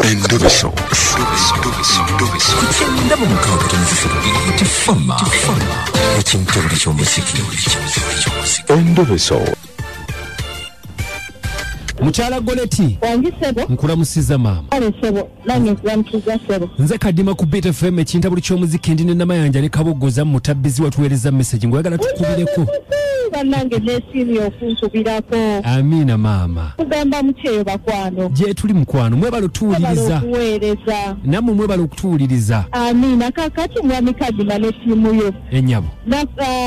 Endobeso. Ndabo mukanga tunzifira fama. Ekintu buli ky'omuziki. Endobeso. Mukyala Goleti Wange sebo nkulamusiza maama ale sebo nange nkulamusiza sebo nze kadima ku Beat FM ekinta buli ky'omuziki ndi ne namayanja ne kabogoza mutabbizi watuweereza message ngoyagala tukubireko bannange n'esiimi okunkubirako. Amiina maama kugamba mukyeyo bakwano gye tuli mukwano mwebala otuwuliriza okuweereza nammwe mwebala okutuwuliriza. amiina kakati mwami kadima n'essiimu yo ennyabo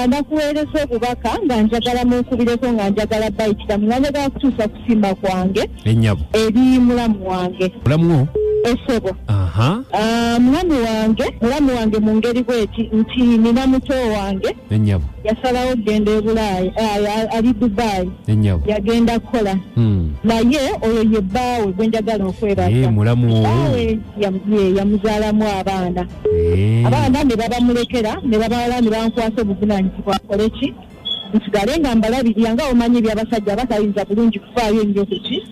nakuweereza obubaka nga njagala munkubireko nga njagala bayitiramu nga njagala kutuusa kusimba kwange ennyabo eri mulamu wange mulamuwo esebo mulamu wange mu ngeri bweti nti nina muto wange ennyabo yasalawo okugenda e Bulaaya ali Dubai ennyabo yagenda kukola naye oyo ye bbaawe gwe njagala okwebaza mulamuwo yamuzaalamu abaana abaana ne babamulekera ne babawala ne bankwasa obuvunaanyizibwa akole ki nsigale nga mbalabirira nga omanyi ebyabasajja batayinza bulungi kufaayo ennyo kuki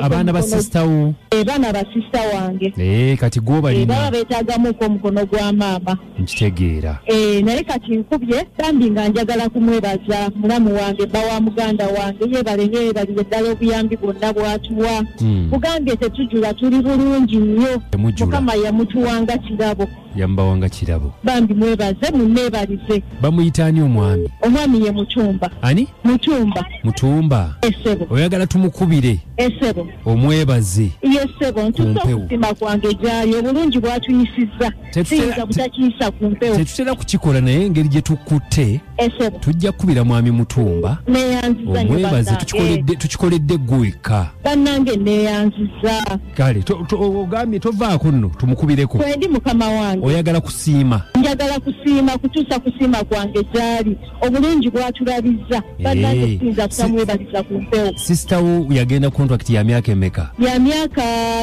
abaana basistawo baana basista wange kati gwobalina baba beetaagamuko omukono gwa maama nkitegeera naye kati nkubye bambi nga njagala kumwebaza mulamu wange bba wa muganda wange yeebalire ddala obuyambi bwonna bwatuwa bugambye tetujula tuli bulungi nnyo mukama yamutuwanga kirabo yambawanga kirabo bambi mwebaze munneebalize bamuyita ani omwami ye Mutumba ani Mutumba esebo oyagala tumukubire esebo omwebaze yesebo ntusa okusima kwange gyali obulungi bwatuyisizza siyinza butakiyisa ku mpewo tetutera kukikola naye engeri gye tukutte esebo tujja kukubira mwami Mutumba omwebaze tukikoledde gweka bannange neeyanziza kale ogambye tovaako nno tumukubireko twendi mukama wange oyagala kusiima njagala kusiima kutuusa kusiima kwange gyali obulungi bwatulabizza bannange siyinza kutamwebaliza ku mpewo sisita wo yagenda contract ya myaka emeka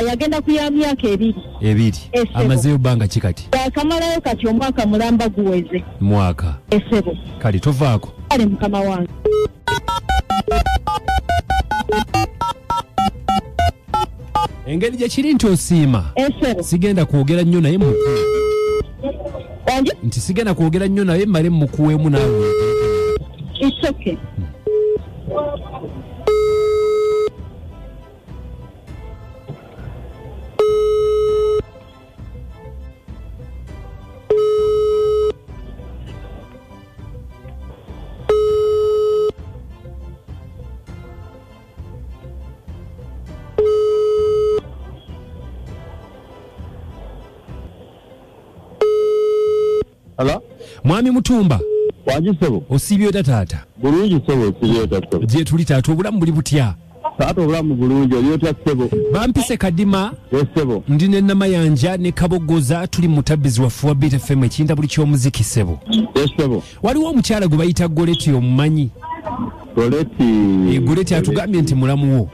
yagenda ku ya myaka ebiri amazeyo bbanga ki kati yakamalayo kati omwaka mulamba guweze mwaka esebo kale tovaako kale mukama wange engeri gye kiri nti osiima sigenda kwogera nnyo naye nti sigenda kwogera nnyo naye mmale mukuweemu naawe It's okay. Hello? Mwami Mutumba. Wange sebo. Osibyo taata. Bulungi sebo osibyo taata. Je tuli taata obulamu buli butya. Taata obulamu bulungi olyo taata sebo. Bampise kadima. Sebo. Ndi ne namayanja ne kabogoza tuli mutabbizi wa Beat FM ekinta buli ky'omuziki sebo. Sebo. Waliwo omukyala gwe bayita Goleti omumanyi. Goleti atugambye nti mulamuwo.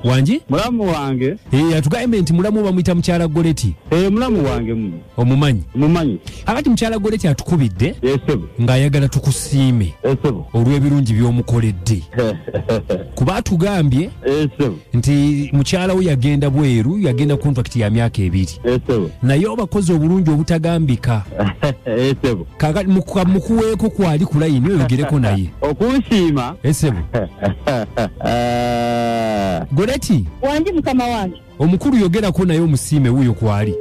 Wange? Mulamu wange. Atugambye nti mulamu bamuyita mukyala Goleti. Mulamu wange omumanyi. Mumanyi. Akati mukyala Goleti atukubidde. Sebo. Ng'ayagala tukusiime. Sebo. Olw'ebirungi by'omukoledde. Kuba atugambye nti mukyala we yagenda bweru yagenda contract ya myaka 2 naye obakozi obulungi obutagambika kakati mukuweeko kwali ku layini oyogereko naye okunsiima esebo Goleti wange mukama wange omukulu yogerako naye omusiime wuuyo kwali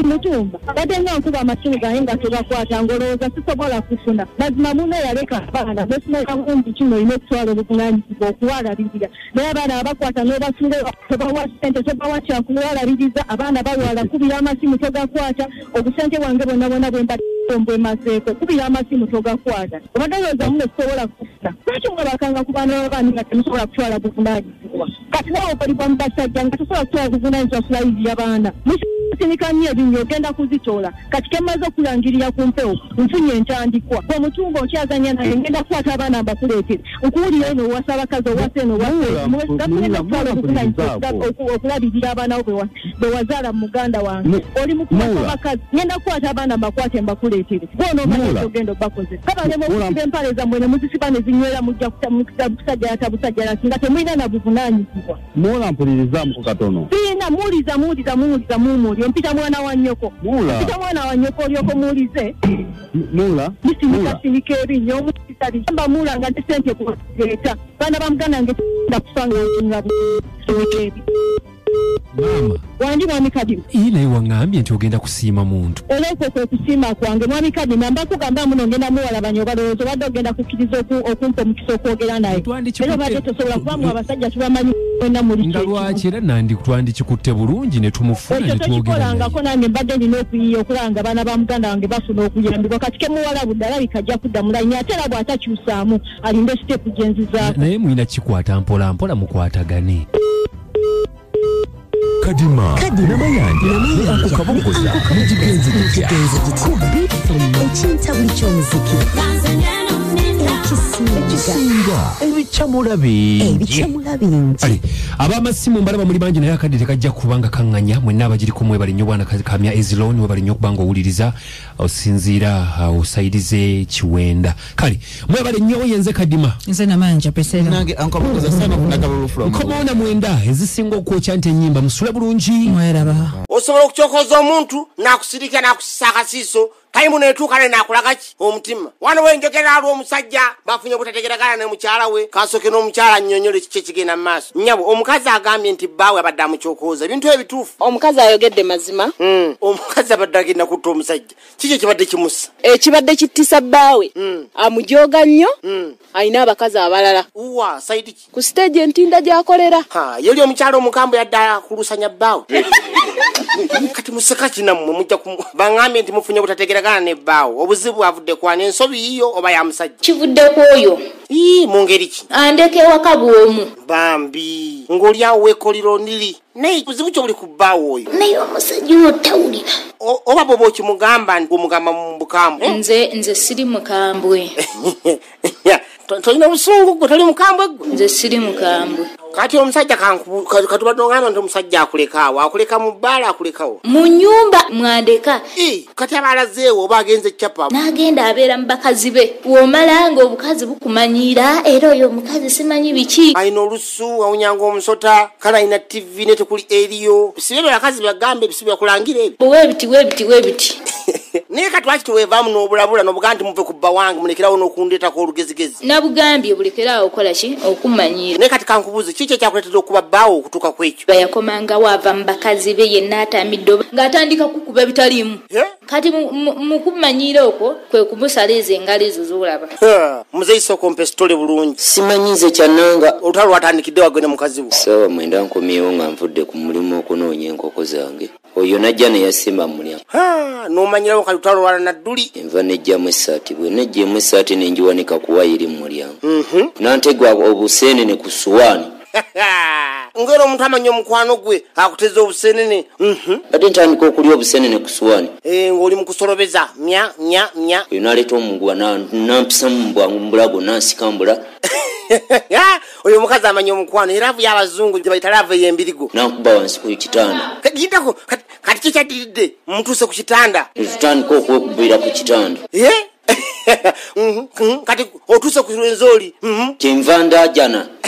Mutumba badde nga nkuba amasimu gange nga tebakwata ngolowooza sisobola kufuna mazima muno yaleka abaana besimeka bungi kino olina okutwala obuvunaanyizibwa okuwalabirira naye abaana abakwata n'obasula tobawa ssente tobawa kyakuwalabiriza abaana balwala kubira amasimu togakwata obusente bwange bwonna bwonna bwemazeeko kubira amasimu togakwata obadde olowooza muno sisobola kufuna lwaki mwebakanga ku baana b'abaana nga temusobola kutwala buvunaanyizibwa kati nawe okolibwa mu basajja nga tosobola kutwala buvunaanyizibwa kulayirira baana nsisinikanye ebinyo ogenda kuzitoola kati kemaze okulangirira ku mpewo nfunye entandikwa bwe mutungo okyaganya naye ngenda kukwata abaana mbakuleetere okuwulira eno owasa abakazi owasa eno okulabirira abaana bo be wazaala mu muganda wange oli mukwata abakazi ngenda kukwata abaana mbakwate mbakuleetere bwonoomanya ogenda obakoze kabalema okusiba empale zammwe ne muzisiba ne zinywera mujja kusajjalata busajjalati nga temulina na buvunaanyizibwa Mula mpulirizamu ku katono siina muwuliza muumuli ompita mwana wa nnyoko mpita mwana wa nnyoko olyoko muwulize Mula bisinika ebinyo omusitali amba Mula nga ndi sente kuleeta baana ba Muganda nge ndakusanga okinga ebi Mama wandi mwami Kadima naye waŋŋambye nti ogenda kusiima muntu olwekwo kwe kusiima kwange mwami Kadima mba kugamba muno ngenda muwalabanya obalowooza obadde ogenda kukkiriza okumpa omukisa okwogera naye era obadde tosobola kubamu abasajja tubamanyi wena muli nga lwaki era nandi twandikikutte bulungi ne tumufuna ne twogerangako nange mbadde nina okuyiya okulanga abaana ba Muganda wange bafuna okuyambibwa kati kemuwalabudde alabika ajja kudda mulayini ate era bw'atakyusaamu alinde siteepu gye nzizaako naye mulina kikwata mpola mpola mukwatagane Kadima namayanja akukabogoza mukigenzi kitya ekinta buli ky'omuziki ekisinga ebicamula bingi ab'amasimu mbalaba muli bangi naye akadde tekajja kubanga kaŋŋanya mwenna abagiriko mwebali nnyo bwana kamya eziloni webali nnyo okubanga owuliriza osinziira osayirize kiwenda kale mwebali nnyo yenze Kadima nze namanja pesera nange ankabogoza sana kunagabalufula nkomaona mwenda ezisinga okwokya nti ennyimba musule bulungi mweraba osobola okucokoza omuntu nakusirika nakusisa akasiiso tayimu netuuka ne nakulagaki omutima wano wenjogera aliwo omusajja bafunye butategeragana ne mukyala we kasoke n'omukyala nnyonyole kiki ekigenda mu maaso nnyabo omukazi agambye nti bbaawe abadde amucokoza ebintu ebituufu omukazi ayogedde mazima omukazi abadde agenda kutta omusajja kiki ekibadde kimussa ekibadde kittisa bbaawe amujooga nnyo alina abakazi abalala uwa saidi ki ku siteegi entinda gy'akolera yoli omukyala omukambwe yadde akulusanya bbaawe kati museka kinammwe mujja baŋŋambye nti mufunye butategeragana ne bbaawe obuzibu avudde kwana ensobi yiyo oba ya musajja kivudde kwoyo mu ngeri ki andeke ewaka bw'omu bambi ng'oli awo weekoliro ndiri naye buzibu kyobuli ku bbaawe oyo naye omusajja oyo tawulira oba bwoba okimugamba nti omugamba mu bukambwe nze siri mukambwe tolina busungu gwe toli mukambwe gwe nze siri mukambwe kati omusajja katubadde ogamba nti omusajja akuleka awo akuleka mu bbaala akulekawo mu nnyumba mwandeka kati aba alazeewo oba agenze ecapa n'agenda abeera mu bakazi be w'omala nga obukazi bukumanyiira era oyo omukazi simanyi biki alina olusu awunyanga omusota kale alina tv ne tekuli eriyo bisibe bye bakazi bagambe bisibe byakulangira ebyo weebiti naye kati lwaki teweevaamu n'obulabula n'obugaa nti muve ku bba wange mulekerawo n'okundeetako olugezigezi nabugambye bulekerawo okola ki okumanyiira naye kati kankubuuze kiki ekyakuleetera okuba bbaawo okutuuka ku ekyo bayakomangawo ava mu bakazi be yenna atamidde ng'atandika kukuba bitaliimu kati mu kumanyiira okwo kwe kumusaleeza engalo ezo z'olaba muzeeyisa okompa esitole bulungi simanyize kyannanga olutalo lwatandikidde wagenda mukazi wo saawa 9 nkomyewo nga nvudde ku mulimu okunoonya enkoko zange oyo najja neyasimba mu mulyango n'omanyirawo kali lutalo lwala nadduli enva nejjamu essaati bwe nejjamu essaati nenjiwanika ku wayiri mu mulyango nantegwa obuseenene ku suwaani ngero omuntu amanya omukwano gwe akuteza obuseenene ate ntandika okulya obuseenene ku suwaani ng'oli mu kusolobeza mya oyo naleeta omugwa nampisamu mbulago nansikambula oyo omukazi amanya omukwano era avu y'abazungu gye bayita lava y'embirigo nankuba wansi ku kitanda gitako kati kikyaddiridde mutuuse ku kitanda tutandika okwekubira ku kitanda kati otuuse ku lwenzooli kyenva ndaajana